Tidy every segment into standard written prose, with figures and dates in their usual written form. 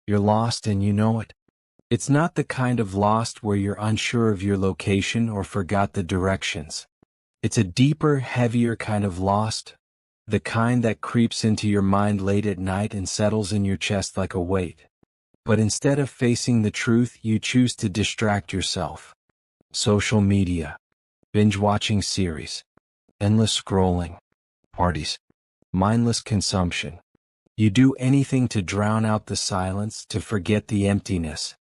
You're lost and you know it. It's not the kind of lost where you're unsure of your location or forgot the directions. It's a deeper, heavier kind of lost, the kind that creeps into your mind late at night and settles in your chest like a weight. But instead of facing the truth, you choose to distract yourself. Social media, binge-watching series, endless scrolling, parties, mindless consumption. You do anything to drown out the silence, to forget the emptiness.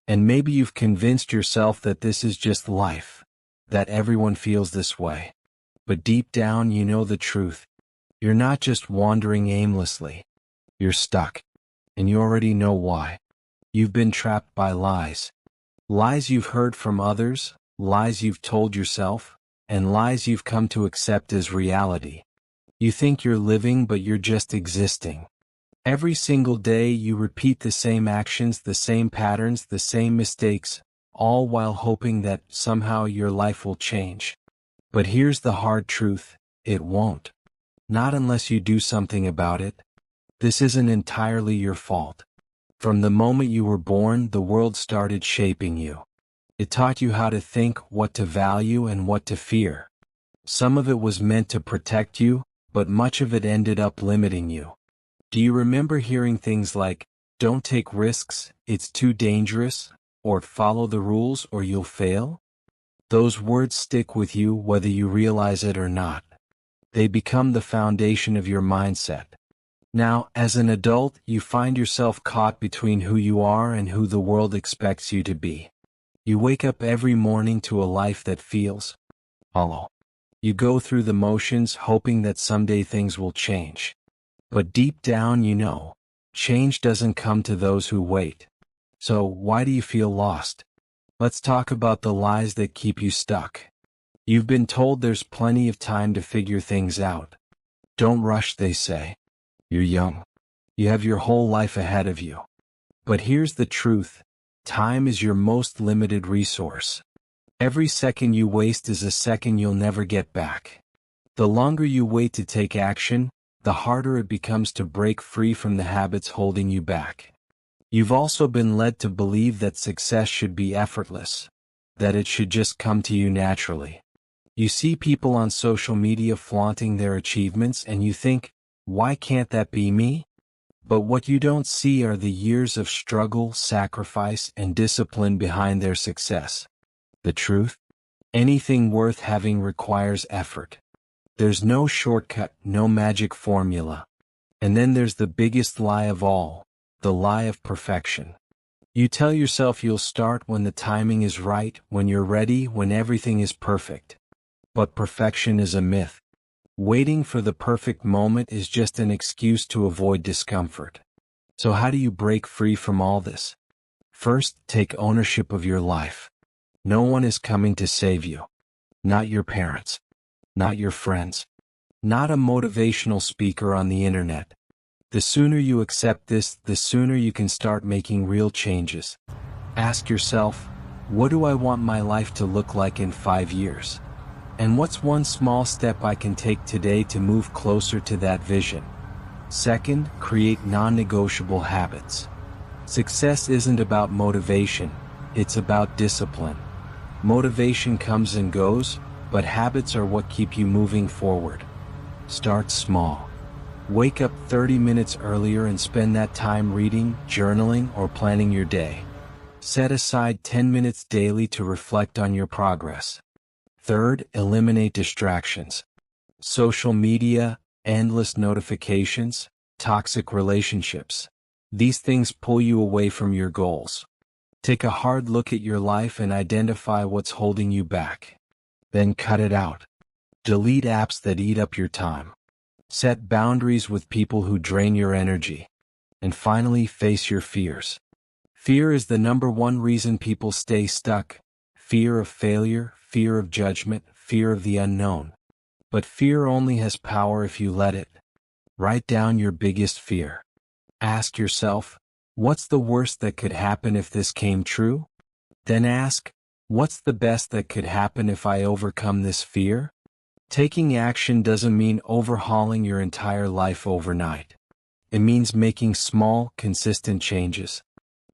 And maybe you've convinced yourself that this is just life, that everyone feels this way. But deep down you know the truth. You're not just wandering aimlessly. You're stuck. And you already know why. You've been trapped by lies. Lies you've heard from others, lies you've told yourself, and lies you've come to accept as reality. You think you're living, but you're just existing. Every single day you repeat the same actions, the same patterns, the same mistakes, all while hoping that somehow your life will change. But here's the hard truth, it won't. Not unless you do something about it. This isn't entirely your fault. From the moment you were born, the world started shaping you. It taught you how to think, what to value, and what to fear. Some of it was meant to protect you, but much of it ended up limiting you. Do you remember hearing things like, "Don't take risks, it's too dangerous," or "Follow the rules or you'll fail"? Those words stick with you whether you realize it or not. They become the foundation of your mindset. Now, as an adult, you find yourself caught between who you are and who the world expects you to be. You wake up every morning to a life that feels hollow. You go through the motions hoping that someday things will change. But deep down you know, change doesn't come to those who wait. So why do you feel lost? Let's talk about the lies that keep you stuck. You've been told there's plenty of time to figure things out. Don't rush, they say. You're young. You have your whole life ahead of you. But here's the truth. Time is your most limited resource. Every second you waste is a second you'll never get back. The longer you wait to take action, the harder it becomes to break free from the habits holding you back. You've also been led to believe that success should be effortless, that it should just come to you naturally. You see people on social media flaunting their achievements and you think, why can't that be me? But what you don't see are the years of struggle, sacrifice, and discipline behind their success. The truth? Anything worth having requires effort. There's no shortcut, no magic formula. And then there's the biggest lie of all, the lie of perfection. You tell yourself you'll start when the timing is right, when you're ready, when everything is perfect. But perfection is a myth. Waiting for the perfect moment is just an excuse to avoid discomfort. So how do you break free from all this? First, take ownership of your life. No one is coming to save you. Not your parents. Not your friends. Not a motivational speaker on the internet. The sooner you accept this, the sooner you can start making real changes. Ask yourself, what do I want my life to look like in 5 years? And what's one small step I can take today to move closer to that vision? Second, create non-negotiable habits. Success isn't about motivation, it's about discipline. Motivation comes and goes, but habits are what keep you moving forward. Start small. Wake up 30 minutes earlier and spend that time reading, journaling, or planning your day. Set aside 10 minutes daily to reflect on your progress. Third, eliminate distractions. Social media, endless notifications, toxic relationships. These things pull you away from your goals. Take a hard look at your life and identify what's holding you back. Then cut it out. Delete apps that eat up your time. Set boundaries with people who drain your energy. And finally, face your fears. Fear is the #1 reason people stay stuck. Fear of failure, fear of judgment, fear of the unknown. But fear only has power if you let it. Write down your biggest fear. Ask yourself, what's the worst that could happen if this came true? Then ask, what's the best that could happen if I overcome this fear? Taking action doesn't mean overhauling your entire life overnight. It means making small, consistent changes.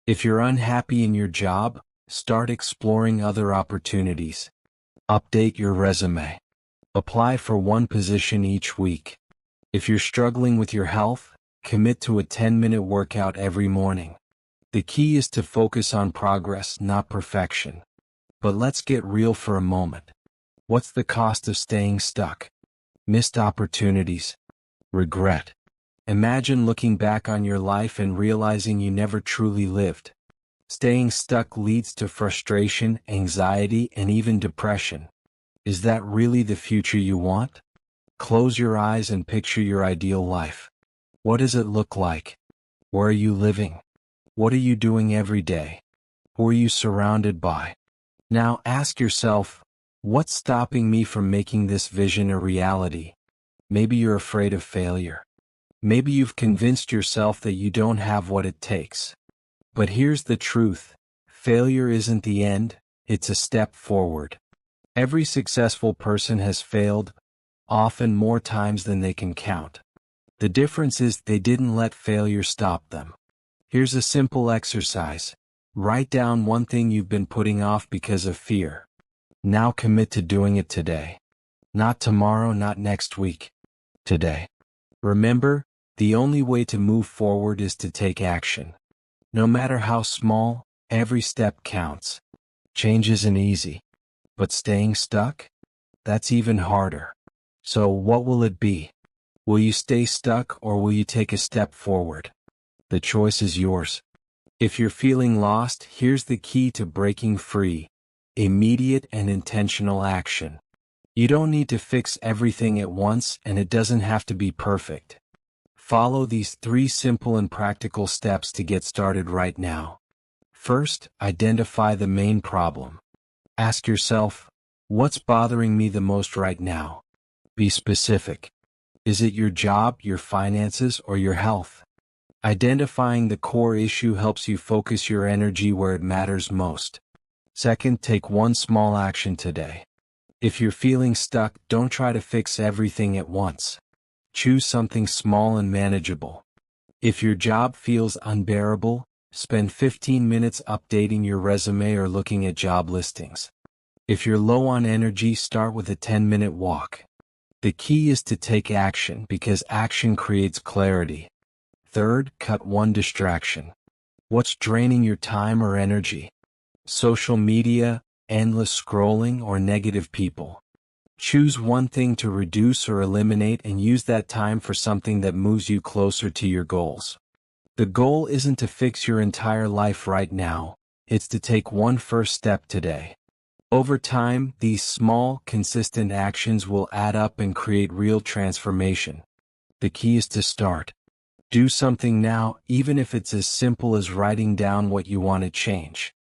If you're unhappy in your job, start exploring other opportunities. Update your resume. Apply for one position each week. If you're struggling with your health, commit to a 10-minute workout every morning. The key is to focus on progress, not perfection. But let's get real for a moment. What's the cost of staying stuck? Missed opportunities. Regret. Imagine looking back on your life and realizing you never truly lived. Staying stuck leads to frustration, anxiety, and even depression. Is that really the future you want? Close your eyes and picture your ideal life. What does it look like? Where are you living? What are you doing every day? Who are you surrounded by? Now ask yourself, what's stopping me from making this vision a reality? Maybe you're afraid of failure. Maybe you've convinced yourself that you don't have what it takes. But here's the truth. Failure isn't the end, it's a step forward. Every successful person has failed, often more times than they can count. The difference is they didn't let failure stop them. Here's a simple exercise. Write down one thing you've been putting off because of fear. Now commit to doing it today. Not tomorrow, not next week. Today. Remember, the only way to move forward is to take action. No matter how small, every step counts. Change isn't easy. But staying stuck? That's even harder. So what will it be? Will you stay stuck or will you take a step forward? The choice is yours. If you're feeling lost, here's the key to breaking free. Immediate and intentional action. You don't need to fix everything at once, and it doesn't have to be perfect. Follow these 3 simple and practical steps to get started right now. First, identify the main problem. Ask yourself, what's bothering me the most right now? Be specific. Is it your job, your finances, or your health? Identifying the core issue helps you focus your energy where it matters most. Second, take one small action today. If you're feeling stuck, don't try to fix everything at once. Choose something small and manageable. If your job feels unbearable, spend 15 minutes updating your resume or looking at job listings. If you're low on energy, start with a 10-minute walk. The key is to take action because action creates clarity. Third, cut one distraction. What's draining your time or energy? Social media, endless scrolling, or negative people? Choose one thing to reduce or eliminate and use that time for something that moves you closer to your goals. The goal isn't to fix your entire life right now, it's to take one first step today. Over time, these small, consistent actions will add up and create real transformation. The key is to start. Do something now, even if it's as simple as writing down what you want to change.